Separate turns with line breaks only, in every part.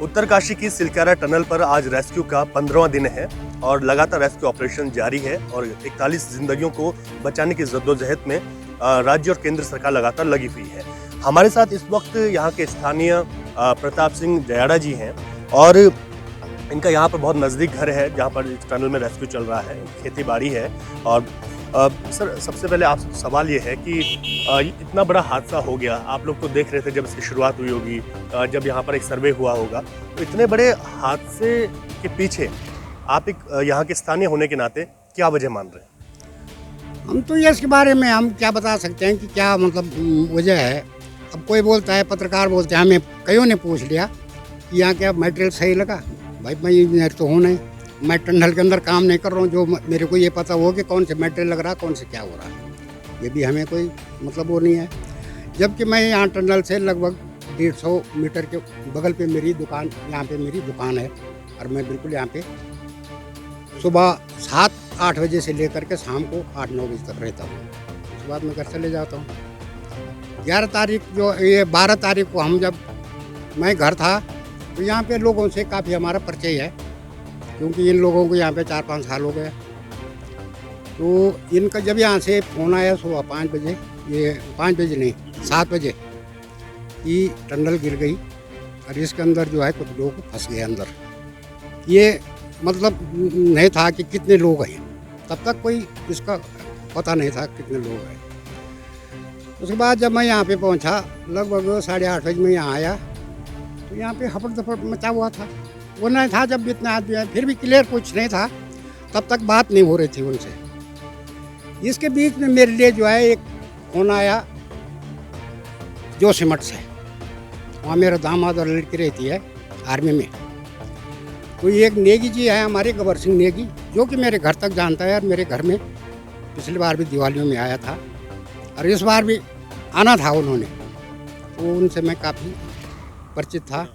उत्तरकाशी की सिलकारा टनल पर आज रेस्क्यू का 15वां दिन है और लगातार रेस्क्यू ऑपरेशन जारी है और 41 जिंदगियों को बचाने की जद्दोजहद में राज्य और केंद्र सरकार लगातार लगी हुई है। हमारे साथ इस वक्त यहाँ के स्थानीय प्रताप सिंह जयाड़ा जी हैं और इनका यहाँ पर बहुत नज़दीक घर है जहाँ पर इस टनल में रेस्क्यू चल रहा है, खेती बाड़ी है। और सर, सबसे पहले आप सवाल ये है कि इतना बड़ा हादसा हो गया, आप लोग तो देख रहे थे जब इसकी शुरुआत हुई होगी, जब यहाँ पर एक सर्वे हुआ होगा, तो इतने बड़े हादसे के पीछे आप एक यहाँ के स्थानीय होने के नाते क्या वजह मान रहे हैं?
हम तो ये इसके बारे में हम क्या बता सकते हैं कि क्या मतलब वजह है। अब कोई बोलता है, पत्रकार बोलते हैं, हमें कईयों ने पूछ लिया कि यहाँ क्या मटेरियल सही लगा। भाई मैं इंजीनियर तो हूँ नहीं, मैं टनल के अंदर काम नहीं कर रहा हूँ। जो मेरे को ये पता हो कि कौन से मटेरियल लग रहा है, कौन से क्या हो रहा है, ये भी हमें कोई मतलब वो नहीं है। जबकि मैं यहाँ टनल से लगभग 150 मीटर के बगल पे मेरी दुकान, यहाँ पे मेरी दुकान है और मैं बिल्कुल यहाँ पे सुबह 7-8 बजे से लेकर के शाम को 8-9 बजे तक रहता हूँ। उसके बाद मैं घर चले जाता हूँ। 11 तारीख जो ये 12 तारीख को हम जब मैं घर था तो यहाँ पे लोगों से काफ़ी हमारा परिचय है, क्योंकि इन लोगों को यहाँ पे 4-5 साल हो गए। तो इनका जब यहाँ से फ़ोन आया सुबह 5 बजे, ये 5 बजे नहीं 7 बजे कि टनल गिर गई और इसके अंदर जो है कुछ लोग फंस गए अंदर। ये मतलब नहीं था कि कितने लोग हैं, तब तक कोई इसका पता नहीं था कितने लोग हैं। उसके बाद जब मैं यहाँ पे पहुँचा लगभग 8:30 बजे मैं यहाँ आया तो यहाँ पे हपड़ धपड़ मचा हुआ था। वो नहीं था जब इतना आदमी है, फिर भी क्लियर कुछ नहीं था, तब तक बात नहीं हो रही थी उनसे। इसके बीच में मेरे लिए जो है एक फ़ोन आया जोशीमठ से, वहाँ मेरा दामाद और लड़की रहती है आर्मी में। तो एक नेगी जी है हमारे, गबर सिंह नेगी, जो कि मेरे घर तक जानता है और मेरे घर में पिछली बार भी दिवालियों में आया था और इस बार भी आना था उन्होंने, तो उनसे मैं काफ़ी परिचित था।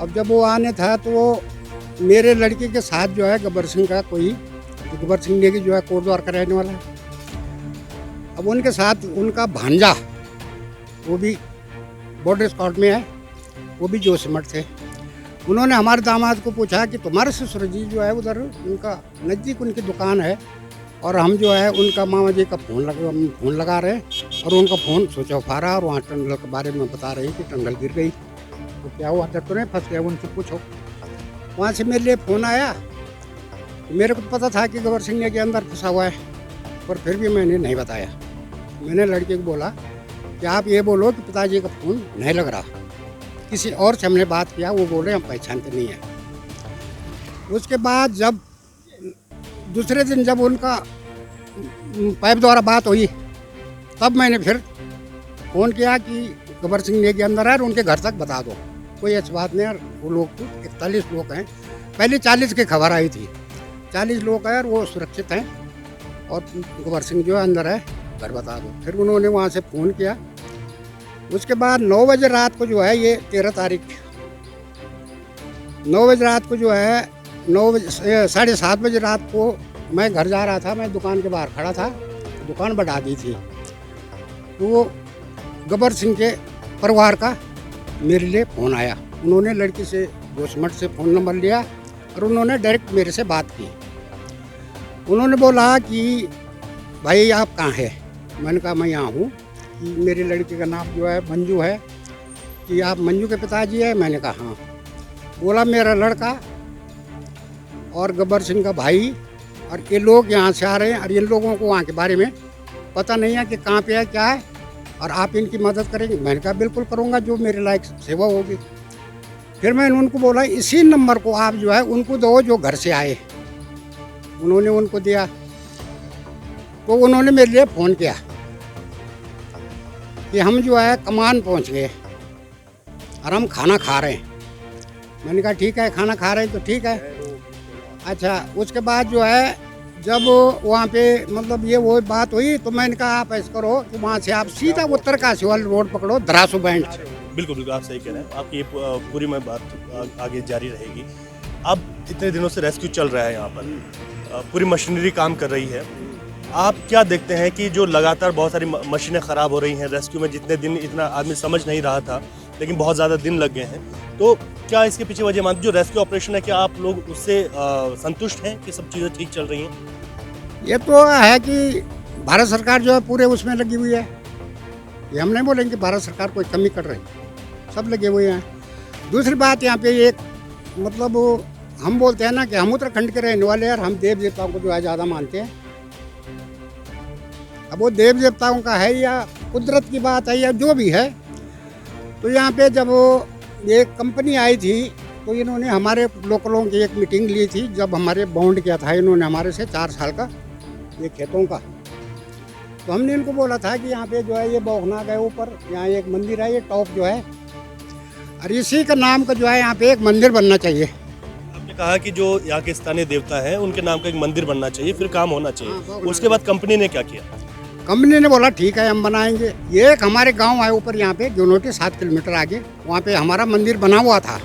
अब जब वो आने था तो वो मेरे लड़के के साथ जो है गबर सिंह का कोई, गबर सिंह नेगी जो है कोटद्वार का रहने वाला है, अब उनके साथ उनका भांजा वो भी बॉर्डर स्कॉट में है, वो भी जोशीमठ थे। उन्होंने हमारे दामाद को पूछा कि तुम्हारे ससुर जी जो है उधर उनका नज़दीक उनकी दुकान है और हम जो है उनका मामा जी का फ़ोन लगा रहे हैं और उनका फ़ोन स्विच ऑफ आ रहा है और वहाँ टनल के बारे में बता रहे हैं कि टनल गिर गई। तो क्या हुआ, तो नहीं फंस गया, उनसे पूछो। वहाँ से मेरे लिए फ़ोन आया, मेरे को पता था कि गबर सिंह के अंदर फंसा हुआ है, पर फिर भी मैंने नहीं बताया। मैंने लड़के को बोला कि आप ये बोलो कि पिताजी का फ़ोन नहीं लग रहा। किसी और से हमने बात किया, वो बोल रहे हम पहचानते नहीं है। उसके बाद जब दूसरे दिन जब उनका पाइप द्वारा बात हुई, तब मैंने फिर फ़ोन किया कि गबर सिंह नेगी अंदर है और उनके घर तक बता दो। कोई ऐसी बात नहीं है। वो लोग तो 41 लोग हैं, पहले 40 की खबर आई थी, 40 लोग हैं और वो सुरक्षित हैं और गबर सिंह जो है अंदर है, घर बता दो। फिर उन्होंने वहाँ से फ़ोन किया। उसके बाद 9 बजे रात को जो है, ये 13 तारीख 9 बजे रात को जो है 9 बजे 7:30 बजे रात को मैं घर जा रहा था, मैं दुकान के बाहर खड़ा था, दुकान बढ़ा दी थी। तो वो गबर सिंह के परिवार का मेरे लिए फ़ोन आया। उन्होंने लड़की से जोशीमठ से फ़ोन नंबर लिया और उन्होंने डायरेक्ट मेरे से बात की। उन्होंने बोला कि भाई आप कहाँ हैं? मैंने कहा मैं यहाँ हूँ। कि मेरी लड़की का नाम जो है मंजू है, कि आप मंजू के पिताजी हैं? मैंने कहा हाँ। बोला मेरा लड़का और गबर सिंह का भाई और ये लोग यहाँ से आ रहे हैं और इन लोगों को वहाँ के बारे में पता नहीं है कि कहाँ पे है, क्या है, और आप इनकी मदद करेंगे? मैंने कहा बिल्कुल करूँगा, जो मेरे लायक सेवा होगी। फिर मैंने उनको बोला इसी नंबर को आप जो है उनको दो जो घर से आए। उन्होंने उनको दिया तो उन्होंने मेरे लिए फ़ोन किया कि हम जो है कमान पहुंच गए और हम खाना खा रहे हैं। मैंने कहा ठीक है, खाना खा रहे हैं तो ठीक है। अच्छा, उसके बाद जो है जब वहाँ पे मतलब ये वो बात हुई तो मैंने कहा आप ऐसा करो कि वहाँ से आप सीधा उत्तरकाशी वाली रोड पकड़ो, धरासू बैंड।
बिल्कुल बिल्कुल, आप सही कह रहे हैं। आपकी ये पूरी में बात आगे जारी रहेगी। अब इतने दिनों से रेस्क्यू चल रहा है यहाँ पर, पूरी मशीनरी काम कर रही है। आप क्या देखते हैं कि जो लगातार बहुत सारी मशीनें ख़राब हो रही हैं रेस्क्यू में, जितने दिन इतना आदमी समझ नहीं रहा था लेकिन बहुत ज़्यादा दिन लग गए हैं। तो क्या इसके पीछे वजह मानते जो रेस्क्यू ऑपरेशन है, क्या आप लोग उससे संतुष्ट हैं कि सब चीज़ें ठीक चल रही हैं?
ये तो है कि भारत सरकार जो है पूरे उसमें लगी हुई है। ये हम नहीं बोलेंगे कि भारत सरकार कोई कमी कर रही, सब लगे हुए हैं। दूसरी बात यहाँ पे एक मतलब हम बोलते हैं ना कि हम उत्तराखंड के रहने वाले हैं और हम देव देवताओं को जो है ज़्यादा मानते हैं। अब वो देव देवताओं का है या कुदरत की बात है या जो भी है, तो यहाँ पे जब ये कंपनी आई थी तो इन्होंने हमारे लोकलों की एक मीटिंग ली थी। जब हमारे बॉन्ड किया था इन्होंने हमारे से 4 साल का ये खेतों का, तो हमने इनको बोला था कि यहाँ पे जो है ये बौखनाग है, ऊपर यहाँ एक मंदिर है, ये टॉप जो है, और इसी का नाम का जो है यहाँ पे एक मंदिर बनना चाहिए।
आपने कहा कि जो यहाँ के स्थानीय देवता हैं उनके नाम का एक मंदिर बनना चाहिए, फिर काम होना चाहिए।
हाँ,
उसके बाद कंपनी ने क्या किया?
कंपनी ने बोला ठीक है हम बनाएंगे। ये एक हमारे गांव है ऊपर यहाँ पे जोनोटी 7 किलोमीटर आगे, वहाँ पे हमारा मंदिर बना हुआ था,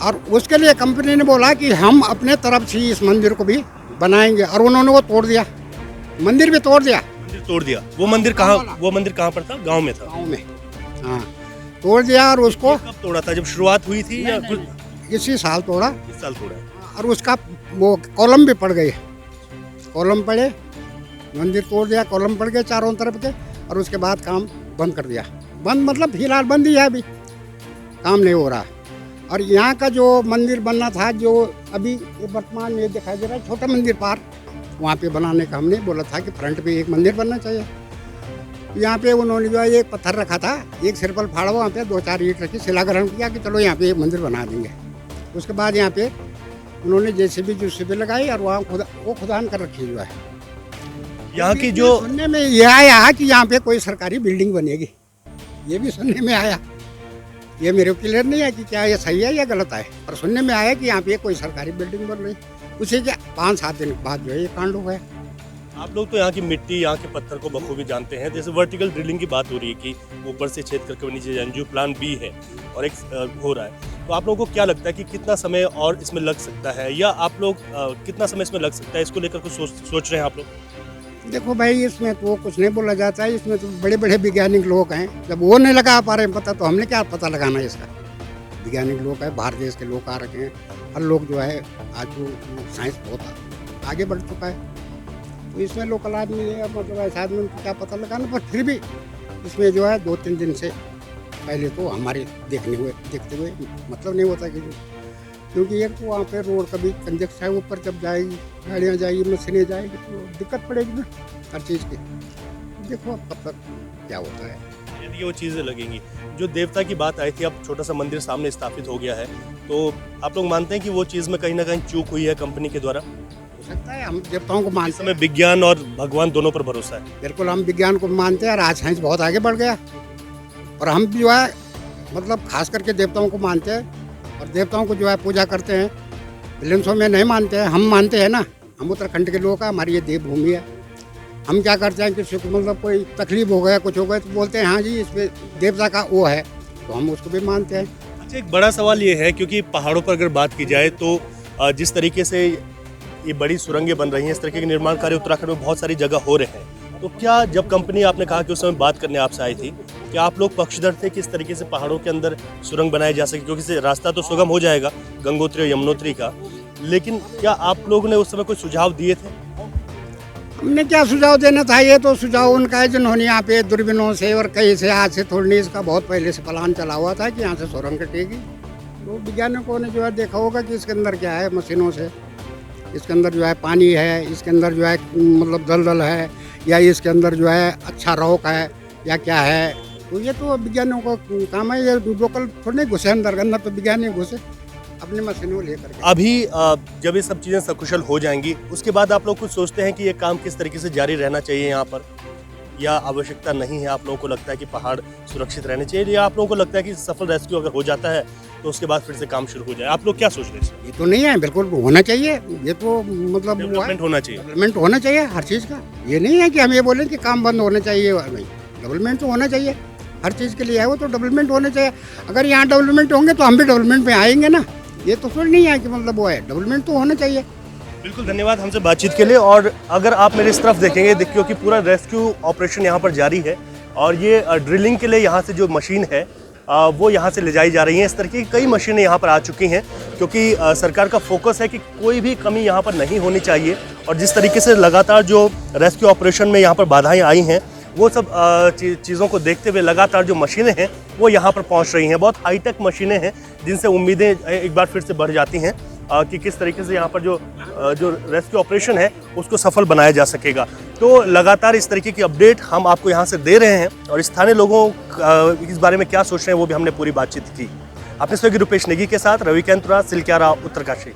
और उसके लिए कंपनी ने बोला कि हम अपने तरफ से इस मंदिर को भी बनाएंगे, और उन्होंने वो तोड़ दिया, मंदिर भी तोड़ दिया।
मंदिर तोड़ दिया? वो मंदिर कहाँ पर था? गाँव में था?
गाँव में, हाँ, तोड़ दिया। और उसको
कब तोड़ा था? जब शुरुआत हुई थी या
इसी साल तोड़ा?
इस साल तोड़ा?
और उसका वो कॉलम भी पड़ गए, कॉलम पड़े, मंदिर तोड़ दिया, कॉलम पड़ गए चारों तरफ के, और उसके बाद काम बंद कर दिया। बंद मतलब फिलहाल बंद ही है, अभी काम नहीं हो रहा। और यहाँ का जो मंदिर बनना था, जो अभी वर्तमान में दिखाई दे रहा है छोटा मंदिर पार, वहाँ पे बनाने का हमने बोला था कि फ्रंट पे एक मंदिर बनना चाहिए। यहाँ पे उन्होंने जो है एक पत्थर रखा था, एक सिरपल फाड़ा, वहाँ पे 2-4 ईंट रखी, शिलाग्रहण किया कि चलो यहाँ पे एक मंदिर बना देंगे। उसके बाद यहाँ पे उन्होंने जेसीबी लगाई और वहाँ खुदान कर रखी जो है।
यहाँ की जो
सुनने में ये आया कि यहाँ पे कोई सरकारी बिल्डिंग बनेगी, ये भी सुनने में आया। ये मेरे को क्लियर नहीं है कि क्या ये सही है या गलत है, पर सुनने में आया कि यहाँ पे कोई सरकारी बिल्डिंग बन रही। उसी के 5-7 दिन बाद जो है ये कांड हो गया।
आप लोग तो यहाँ की मिट्टी, यहाँ के पत्थर को बखूबी जानते हैं। जैसे वर्टिकल ड्रिलिंग की बात हो रही है कि ऊपर से छेद करके नीचे जाए, जो प्लान बी है और एक हो रहा है, तो आप लोगों को क्या लगता है कि कितना समय और इसमें लग सकता है, या आप लोग कितना समय इसमें लग सकता है, इसको लेकर कुछ सोच रहे हैं आप लोग?
देखो भाई, इसमें तो कुछ नहीं बोला जाता है, इसमें तो बड़े बड़े वैज्ञानिक लोग हैं। जब वो नहीं लगा पा रहे पता, तो हमने क्या पता लगाना है इसका। वैज्ञानिक लोग हैं, बाहर देश के लोग आ रखे हैं, हर लोग जो है आज जो साइंस बहुत आगे बढ़ चुका है, तो इसमें लोकल आदमी है, मतलब ऐसा आदमी को क्या पता लगाना। पर फिर भी इसमें जो है 2-3 दिन से पहले तो हमारे देखते हुए मतलब नहीं होता कि, क्योंकि एक तो वहाँ पे रोड कभी कंजक्शन है, ऊपर जब जाएगी गाड़ियाँ जाएगी, मशीनें जाएगी, तो दिक्कत पड़ेगी ना हर चीज़ की। देखो अब कब तक क्या होता है।
यदि वो चीज़ें लगेंगी, जो देवता की बात आई थी, अब छोटा सा मंदिर सामने स्थापित हो गया है, तो आप लोग मानते हैं कि वो चीज़ में कहीं ना कहीं चूक हुई है कंपनी के द्वारा?
हो सकता है, हम देवताओं को मानते हैं।
हमें विज्ञान और भगवान दोनों पर भरोसा है।
बिल्कुल, हम विज्ञान को मानते हैं, और आज साइंस बहुत आगे बढ़ गया, और हम जो है मतलब खास करके देवताओं को मानते हैं, और देवताओं को जो है पूजा करते हैं। फिल्मों में नहीं मानते हैं, हम मानते हैं ना। हम उत्तराखंड के लोग हैं, हमारी ये देवभूमि है। हम क्या करते हैं, किसी को मतलब कोई तकलीफ हो गया, कुछ हो गया, तो बोलते हैं हाँ जी इसमें देवता का वो है, तो हम उसको भी मानते हैं।
अच्छा, एक बड़ा सवाल ये है, क्योंकि पहाड़ों पर अगर बात की जाए तो जिस तरीके से ये बड़ी सुरंगें बन रही हैं, इस तरीके के निर्माण कार्य उत्तराखंड में बहुत सारी जगह हो रहे हैं, तो क्या जब कंपनी, आपने कहा कि उस समय बात करने आपसे आई थी, क्या आप लोग पक्षधर थे कि इस तरीके से पहाड़ों के अंदर सुरंग बनाए जा सके, क्योंकि इससे रास्ता तो सुगम हो जाएगा गंगोत्री और यमुनोत्री का, लेकिन क्या आप लोगों ने उस समय कोई सुझाव दिए थे?
हमने क्या सुझाव देना था, ये तो सुझाव उनका है जिन्होंने यहाँ पे दूरबीनों से और कहीं से, आज से थोड़ी नहीं, इसका बहुत पहले से प्लान चला हुआ था कि यहाँ से सुरंग कटेगी। तो वैज्ञानिकों ने जो है देखा होगा कि इसके अंदर क्या है, मशीनों से इसके अंदर जो है पानी है, इसके अंदर जो है मतलब दलदल है, या इसके अंदर जो है अच्छा रॉक है या क्या है, तो ये तो विज्ञानियों का काम है। ये लोकल थोड़ी नहीं घुसे अंदर तो विज्ञानी घुसे अपनी मशीनों लेकर के।
अभी जब ये सब चीज़ें सकुशल हो जाएंगी, उसके बाद आप लोग कुछ सोचते हैं कि ये काम किस तरीके से जारी रहना चाहिए यहाँ पर, या आवश्यकता नहीं है? आप लोगों को लगता है कि पहाड़ सुरक्षित रहने चाहिए, या आप लोगों को लगता है कि सफल रेस्क्यू अगर हो जाता है तो उसके बाद फिर से काम शुरू हो जाए? आप लोग क्या सोच रहे हैं?
ये तो नहीं है, बिल्कुल होना चाहिए, ये तो मतलब
डेवलपमेंट होना चाहिए।
डेवलपमेंट होना चाहिए हर चीज़ का। ये नहीं है कि हम ये बोले कि काम बंद होना चाहिए, नहीं, डेवलपमेंट तो होना चाहिए हर चीज़ के लिए है, वो तो डेवलपमेंट होना चाहिए। अगर यहाँ डेवलपमेंट होंगे तो हम भी डेवलपमेंट में आएंगे ना, ये तो थोड़ी नहीं है कि मतलब वो है, डेवलपमेंट तो होना चाहिए।
बिल्कुल, धन्यवाद हमसे बातचीत के लिए। और अगर आप मेरी इस तरफ देखेंगे, देखिए कि पूरा रेस्क्यू ऑपरेशन यहाँ पर जारी है, और ये ड्रिलिंग के लिए यहाँ से जो मशीन है वो यहाँ से ले जाई जा रही हैं। इस तरह की कई मशीनें यहाँ पर आ चुकी हैं क्योंकि सरकार का फोकस है कि कोई भी कमी यहाँ पर नहीं होनी चाहिए। और जिस तरीके से लगातार जो रेस्क्यू ऑपरेशन में यहाँ पर बाधाएं आई हैं, वो सब चीज़ों को देखते हुए लगातार जो मशीनें हैं वो यहाँ पर पहुँच रही हैं। बहुत हाईटेक मशीनें हैं जिनसे उम्मीदें एक बार फिर से बढ़ जाती हैं कि किस तरीके से यहाँ पर जो रेस्क्यू ऑपरेशन है उसको सफल बनाया जा सकेगा। तो लगातार इस तरीके की अपडेट हम आपको यहाँ से दे रहे हैं और स्थानीय लोगों इस बारे में क्या सोच रहे हैं वो भी हमने पूरी बातचीत की। अपने सहयोगी रुपेश नेगी के साथ रवि कैंतुरा, सिलक्यारा, उत्तरकाशी।